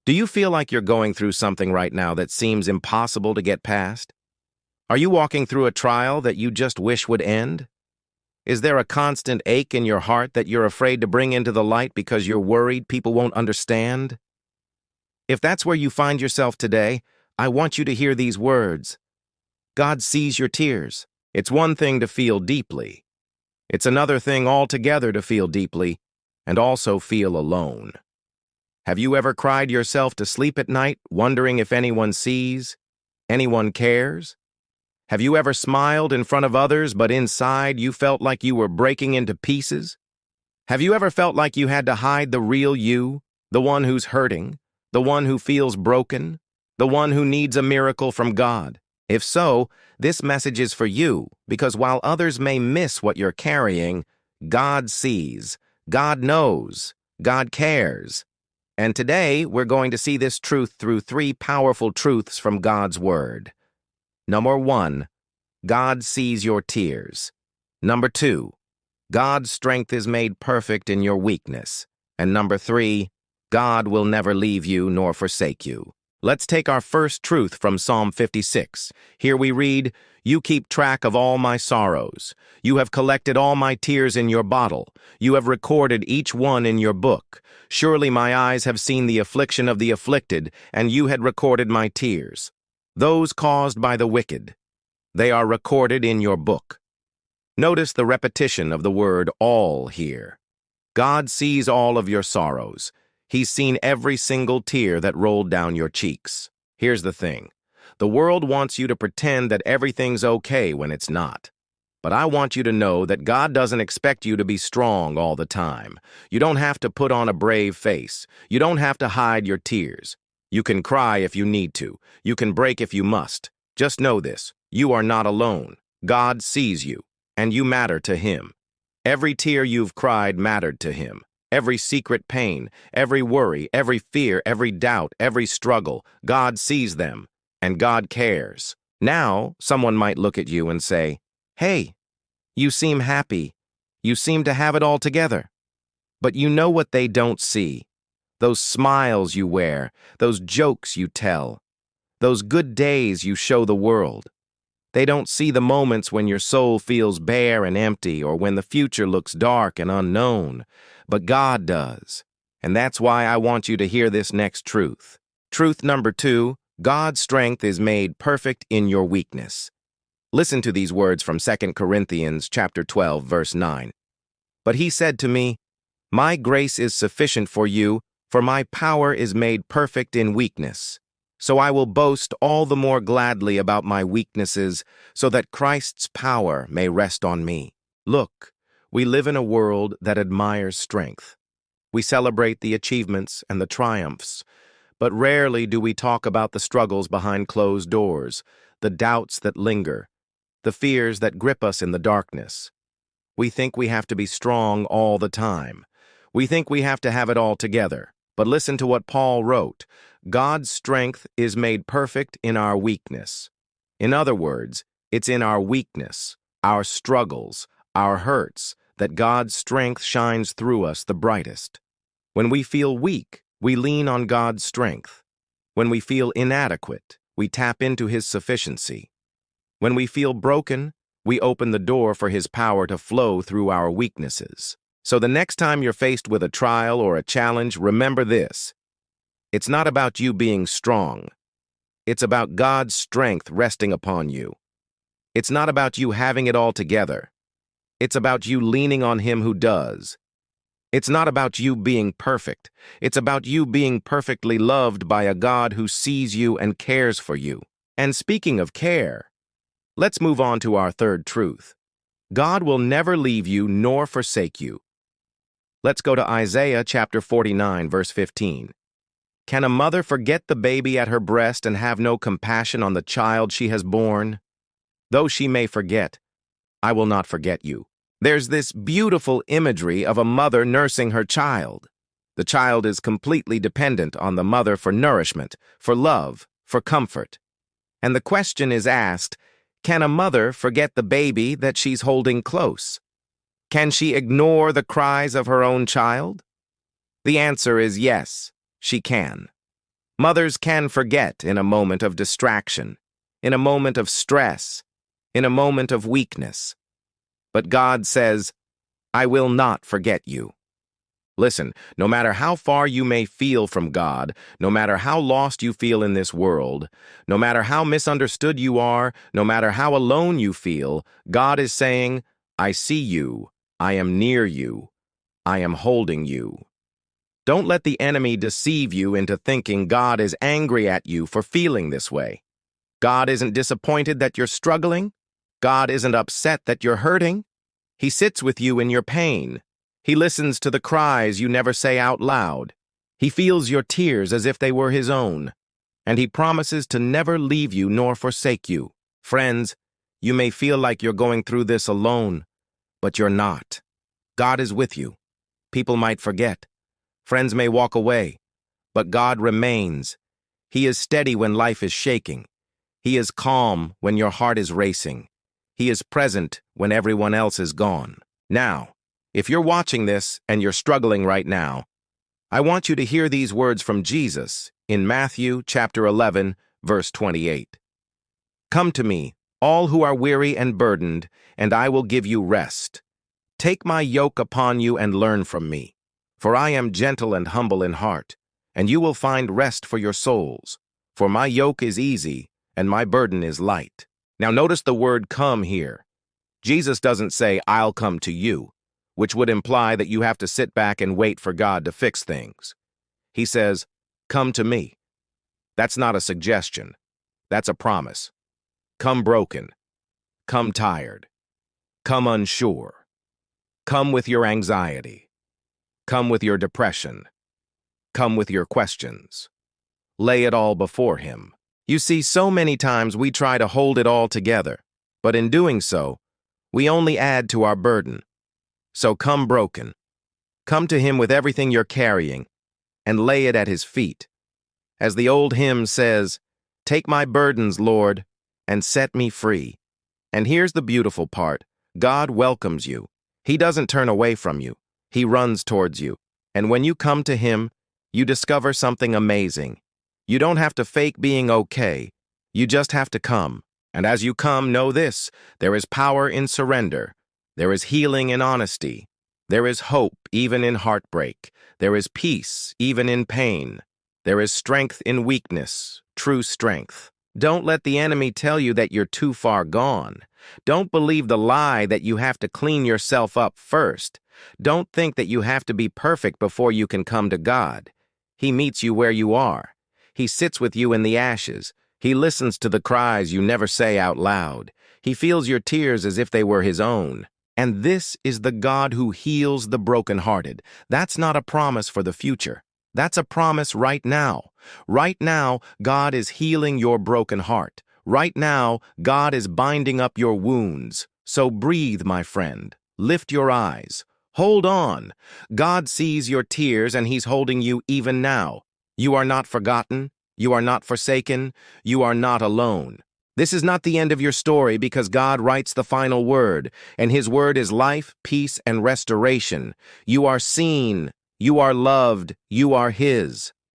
Do you feel like you're going through something right now that seems impossible to get past? Are you walking through a trial that you just wish would end? Is there a constant ache in your heart that you're afraid to bring into the light because you're worried people won't understand? If that's where you find yourself today, I want you to hear these words. God sees your tears. It's one thing to feel deeply. It's another thing altogether to feel deeply and also feel alone. Have you ever cried yourself to sleep at night, wondering if anyone sees, anyone cares? Have you ever smiled in front of others, but inside you felt like you were breaking into pieces? Have you ever felt like you had to hide the real you, the one who's hurting, the one who feels broken, the one who needs a miracle from God? If so, this message is for you, because while others may miss what you're carrying, God sees, God knows, God cares. And today, we're going to see this truth through three powerful truths from God's Word. Number 1, God sees your tears. Number 2, God's strength is made perfect in your weakness. And number 3, God will never leave you nor forsake you. Let's take our first truth from Psalm 56. Here we read, "You keep track of all my sorrows. You have collected all my tears in your bottle. You have recorded each one in your book. Surely my eyes have seen the affliction of the afflicted, and you had recorded my tears, those caused by the wicked. They are recorded in your book." Notice the repetition of the word all here. God sees all of your sorrows. He's seen every single tear that rolled down your cheeks. Here's the thing. The world wants you to pretend that everything's okay when it's not. But I want you to know that God doesn't expect you to be strong all the time. You don't have to put on a brave face. You don't have to hide your tears. You can cry if you need to. You can break if you must. Just know this. You are not alone. God sees you, and you matter to Him. Every tear you've cried mattered to Him. Every secret pain, every worry, every fear, every doubt, every struggle, God sees them, and God cares. Now, someone might look at you and say, "Hey, you seem happy. You seem to have it all together." But you know what they don't see. Those smiles you wear, those jokes you tell, those good days you show the world. They don't see the moments when your soul feels bare and empty or when the future looks dark and unknown. But God does. And that's why I want you to hear this next truth. Truth number 2, God's strength is made perfect in your weakness. Listen to these words from 2 Corinthians chapter 12, verse 9. "But he said to me, 'My grace is sufficient for you, for my power is made perfect in weakness. So I will boast all the more gladly about my weaknesses, so that Christ's power may rest on me.'" Look, we live in a world that admires strength. We celebrate the achievements and the triumphs, but rarely do we talk about the struggles behind closed doors, the doubts that linger, the fears that grip us in the darkness. We think we have to be strong all the time. We think we have to have it all together. But listen to what Paul wrote. God's strength is made perfect in our weakness. In other words, it's in our weakness, our struggles, our hurts, that God's strength shines through us the brightest. When we feel weak, we lean on God's strength. When we feel inadequate, we tap into His sufficiency. When we feel broken, we open the door for His power to flow through our weaknesses. So the next time you're faced with a trial or a challenge, remember this. It's not about you being strong. It's about God's strength resting upon you. It's not about you having it all together. It's about you leaning on Him who does. It's not about you being perfect. It's about you being perfectly loved by a God who sees you and cares for you. And speaking of care, let's move on to our third truth. God will never leave you nor forsake you. Let's go to Isaiah chapter 49, verse 15. "Can a mother forget the baby at her breast and have no compassion on the child she has borne? Though she may forget, I will not forget you." There's this beautiful imagery of a mother nursing her child. The child is completely dependent on the mother for nourishment, for love, for comfort. And the question is asked, can a mother forget the baby that she's holding close? Can she ignore the cries of her own child? The answer is yes, she can. Mothers can forget in a moment of distraction, in a moment of stress, in a moment of weakness. But God says, I will not forget you. Listen, no matter how far you may feel from God, no matter how lost you feel in this world, no matter how misunderstood you are, no matter how alone you feel, God is saying, I see you, I am near you, I am holding you. Don't let the enemy deceive you into thinking God is angry at you for feeling this way. God isn't disappointed that you're struggling. God isn't upset that you're hurting. He sits with you in your pain. He listens to the cries you never say out loud. He feels your tears as if they were his own. And he promises to never leave you nor forsake you. Friends, you may feel like you're going through this alone, but you're not. God is with you. People might forget. Friends may walk away, but God remains. He is steady when life is shaking. He is calm when your heart is racing. He is present when everyone else is gone. Now, if you're watching this and you're struggling right now, I want you to hear these words from Jesus in Matthew chapter 11, verse 28. Come to me, all who are weary and burdened, and I will give you rest. Take my yoke upon you and learn from me, for I am gentle and humble in heart, and you will find rest for your souls. For my yoke is easy, and my burden is light. Now notice the word come here. Jesus doesn't say, I'll come to you, which would imply that you have to sit back and wait for God to fix things. He says, come to me. That's not a suggestion. That's a promise. Come broken. Come tired. Come unsure. Come with your anxiety. Come with your depression. Come with your questions. Lay it all before him. You see, so many times we try to hold it all together, but in doing so, we only add to our burden. So come broken. Come to him with everything you're carrying and lay it at his feet. As the old hymn says, take my burdens, Lord, and set me free. And here's the beautiful part. God welcomes you. He doesn't turn away from you. He runs towards you. And when you come to him, you discover something amazing. You don't have to fake being okay. You just have to come. And as you come, know this, there is power in surrender. There is healing in honesty. There is hope even in heartbreak. There is peace even in pain. There is strength in weakness, true strength. Don't let the enemy tell you that you're too far gone. Don't believe the lie that you have to clean yourself up first. Don't think that you have to be perfect before you can come to God. He meets you where you are. He sits with you in the ashes. He listens to the cries you never say out loud. He feels your tears as if they were his own. And this is the God who heals the brokenhearted. That's not a promise for the future. That's a promise right now. Right now, God is healing your broken heart. Right now, God is binding up your wounds. So breathe, my friend. Lift your eyes. Hold on. God sees your tears and he's holding you even now. You are not forgotten. You are not forsaken. You are not alone. This is not the end of your story because God writes the final word, and his word is life, peace, and restoration. You are seen. You are loved. You are his.